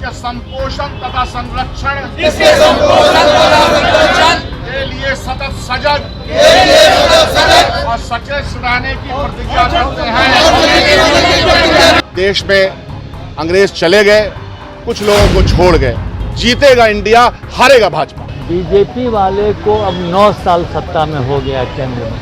इसके संपोषण तथा संरक्षण के लिए सतत सजग और सचेत रहने की प्रतिज्ञा करते हैं। देश में अंग्रेज चले गए, कुछ लोगों को छोड़ गए। जीतेगा इंडिया, हारेगा भाजपा। बीजेपी वाले को अब 9 साल सत्ता में हो गया केंद्र में,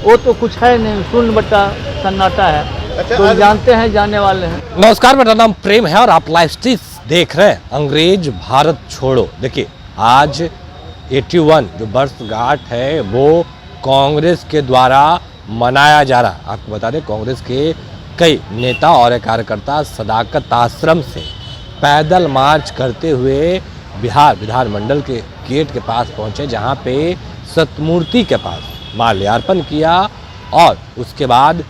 वो तो कुछ है नहीं, शून्य बटा सन्नाटा है। तो जानते हैं, जाने वाले हैं। नमस्कार, मेरा नाम प्रेम है और आप लाइव स्ट्रीट देख रहे हैं अंग्रेज भारत छोड़ो। देखिए, आज 81 जो वर्षगांठ है वो कांग्रेस के द्वारा मनाया जा रहा। आपको बता दें, कांग्रेस के कई नेता और कार्यकर्ता सदाकत आश्रम से पैदल मार्च करते हुए बिहार विधानमंडल के गेट के पास पहुंचे, जहां पे सतमूर्ति के पास माल्यार्पण किया और उसके बाद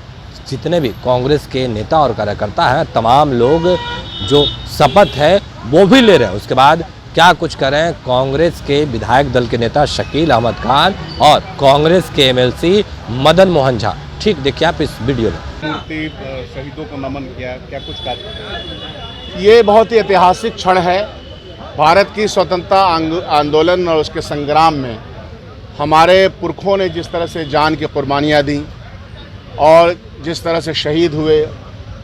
जितने भी कांग्रेस के नेता और कार्यकर्ता हैं, तमाम लोग जो शपथ है वो भी ले रहे हैं। उसके बाद क्या कुछ कर रहे हैं कांग्रेस के विधायक दल के नेता शकील अहमद खान और कांग्रेस के एमएलसी मदन मोहन झा। ठीक देखिए आप इस वीडियो में। मूर्ति शहीदों को नमन किया, क्या कुछ कार्य? ये बहुत ही ऐतिहासिक क्षण है। भारत की स्वतंत्रता आंदोलन और उसके संग्राम में हमारे पुरखों ने जिस तरह से जान की कुर्बानियाँ दी और जिस तरह से शहीद हुए,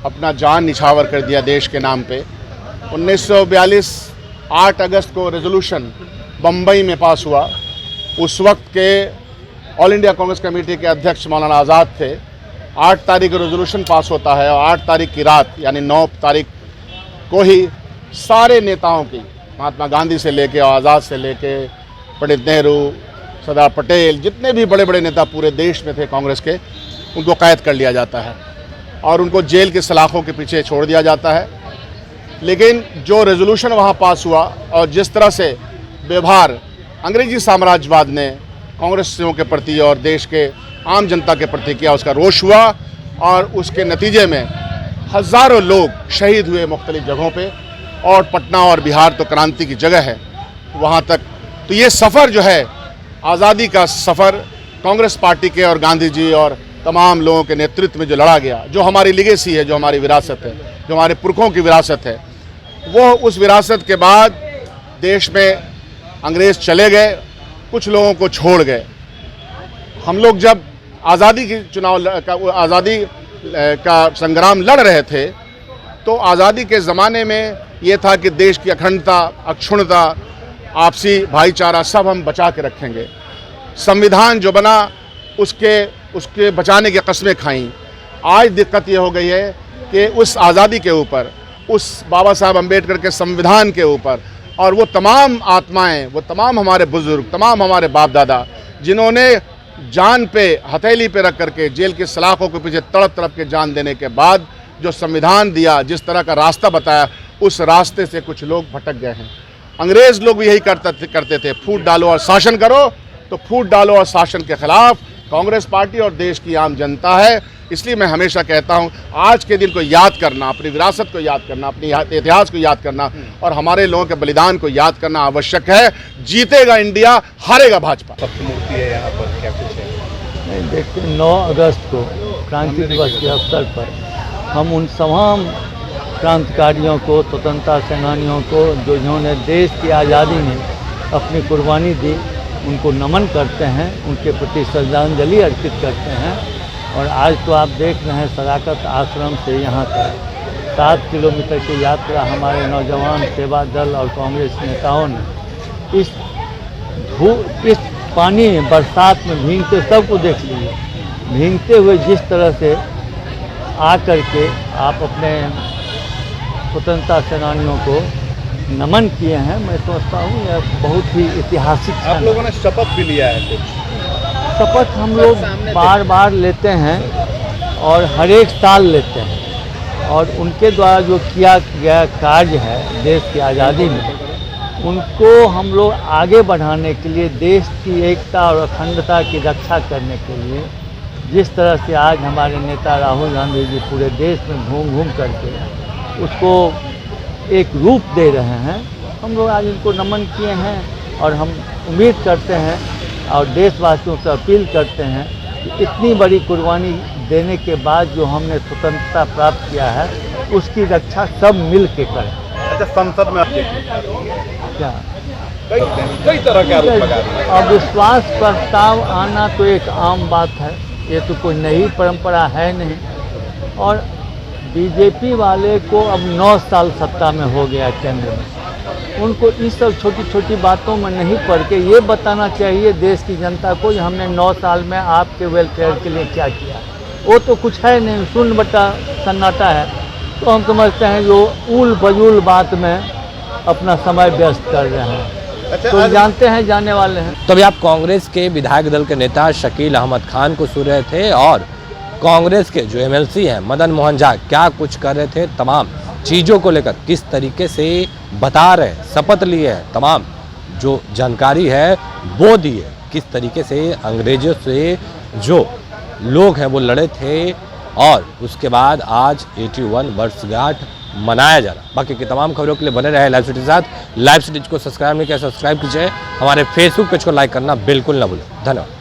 अपना जान निछावर कर दिया देश के नाम पे। 1942 8 अगस्त को रेजोल्यूशन बम्बई में पास हुआ। उस वक्त के ऑल इंडिया कांग्रेस कमेटी के अध्यक्ष मौलाना आज़ाद थे। 8 तारीख को रेजोल्यूशन पास होता है और 8 तारीख की रात यानी 9 तारीख को ही सारे नेताओं की, महात्मा गांधी से लेके, आज़ाद से लेके, पंडित नेहरू, सरदार पटेल, जितने भी बड़े बड़े नेता पूरे देश में थे कांग्रेस के, उनको कैद कर लिया जाता है और उनको जेल के सलाखों के पीछे छोड़ दिया जाता है। लेकिन जो रेजोल्यूशन वहाँ पास हुआ और जिस तरह से व्यवहार अंग्रेजी साम्राज्यवाद ने कांग्रेसियों के प्रति और देश के आम जनता के प्रति किया, उसका रोष हुआ और उसके नतीजे में हज़ारों लोग शहीद हुए मुख्तलिफ जगहों पे। और पटना और बिहार तो क्रांति की जगह है, वहाँ तक। तो ये सफ़र जो है, आज़ादी का सफ़र, कांग्रेस पार्टी के और गांधी जी और तमाम लोगों के नेतृत्व में जो लड़ा गया, जो हमारी लिगेसी है, जो हमारी विरासत है, जो हमारे पुरखों की विरासत है, वो उस विरासत के बाद देश में अंग्रेज़ चले गए, कुछ लोगों को छोड़ गए। हम लोग जब आज़ादी की आज़ादी का संग्राम लड़ रहे थे, तो आज़ादी के ज़माने में ये था कि देश की अखंडता, अक्षुण्णता, आपसी भाईचारा सब हम बचा के रखेंगे। संविधान जो बना उसके बचाने की कस्में खाईं। आज दिक्कत ये हो गई है कि उस आज़ादी के ऊपर, उस बाबा साहब अम्बेडकर के संविधान के ऊपर और वो तमाम आत्माएं, वो तमाम हमारे बुजुर्ग, तमाम हमारे बाप दादा, जिन्होंने जान पे हथेली पे रख करके जेल की सलाखों के पीछे तड़प तड़प के जान देने के बाद जो संविधान दिया, जिस तरह का रास्ता बताया, उस रास्ते से कुछ लोग भटक गए हैं। अंग्रेज़ लोग भी यही करते थे, फूट डालो और शासन करो। तो फूट डालो और शासन के खिलाफ कांग्रेस पार्टी और देश की आम जनता है। इसलिए मैं हमेशा कहता हूं, आज के दिन को याद करना, अपनी विरासत को याद करना, अपनी इतिहास को याद करना और हमारे लोगों के बलिदान को याद करना आवश्यक है। जीतेगा इंडिया, हारेगा भाजपा। मूर्ति है यहाँ पर, क्या कुछ है? नहीं, देखते 9 अगस्त को क्रांति दिवस के अवसर पर हम उन तमाम क्रांतिकारियों को, स्वतंत्रता सेनानियों को, जो जिन्होंने देश की आज़ादी में अपनी कुर्बानी दी, उनको नमन करते हैं, उनके प्रति श्रद्धांजलि अर्पित करते हैं। और आज तो आप देख रहे हैं, सदाकत आश्रम से यहाँ तक 7 किलोमीटर की यात्रा हमारे नौजवान सेवा दल और कांग्रेस नेताओं ने इस पानी में, बरसात में भीगते, सबको देख लीजिए, भीगते हुए जिस तरह से आकर के आप अपने स्वतंत्रता सेनानियों को नमन किए हैं। मैं सोचता हूँ यह बहुत ही ऐतिहासिक। आप लोगों ने शपथ भी लिया है कुछ? शपथ हम लोग बार बार लेते हैं और हर एक साल लेते हैं, और उनके द्वारा जो किया गया कार्य है देश की आज़ादी में, उनको हम लोग आगे बढ़ाने के लिए, देश की एकता और अखंडता की रक्षा करने के लिए, जिस तरह से आज हमारे नेता राहुल गांधी जी पूरे देश में घूम घूम करके उसको एक रूप दे रहे हैं, हम लोग आज इनको नमन किए हैं। और हम उम्मीद करते हैं और देशवासियों से अपील करते हैं कि इतनी बड़ी कुर्बानी देने के बाद जो हमने स्वतंत्रता प्राप्त किया है, उसकी रक्षा सब मिल के करें। अच्छा, संसद में क्या कई तरह के आरोप लगा रही है। अविश्वास प्रस्ताव आना तो एक आम बात है, ये तो कोई नई परंपरा है नहीं। और बीजेपी वाले को अब 9 साल सत्ता में हो गया केंद्र में, उनको इस सब छोटी छोटी बातों में नहीं पड़ के ये बताना चाहिए देश की जनता को कि हमने 9 साल में आपके वेलफेयर के लिए क्या किया। वो तो कुछ है नहीं, शून्य बट्टा सन्नाटा है। तो हम समझते हैं जो उल बजूल बात में अपना समय व्यस्त कर रहे हैं। अच्छा, तो जानते हैं, जाने वाले हैं। तो अभी आप कांग्रेस के विधायक दल के नेता शकील अहमद खान को सुन रहे थे और कांग्रेस के जो एमएलसी हैं मदन मोहन झा क्या कुछ कर रहे थे, तमाम चीज़ों को लेकर किस तरीके से बता रहे हैं, शपथ लिए हैं, तमाम जो जानकारी है वो दी है, किस तरीके से अंग्रेजों से जो लोग हैं वो लड़े थे और उसके बाद आज 81 वर्षगांठ मनाया जा रहा। बाकी की तमाम खबरों के लिए बने रहे लाइव सिटी के साथ। लाइव सिटी को सब्सक्राइब नहीं किया, सब्सक्राइब कीजिए। हमारे फेसबुक पेज को लाइक करना बिल्कुल ना भूलें। धन्यवाद।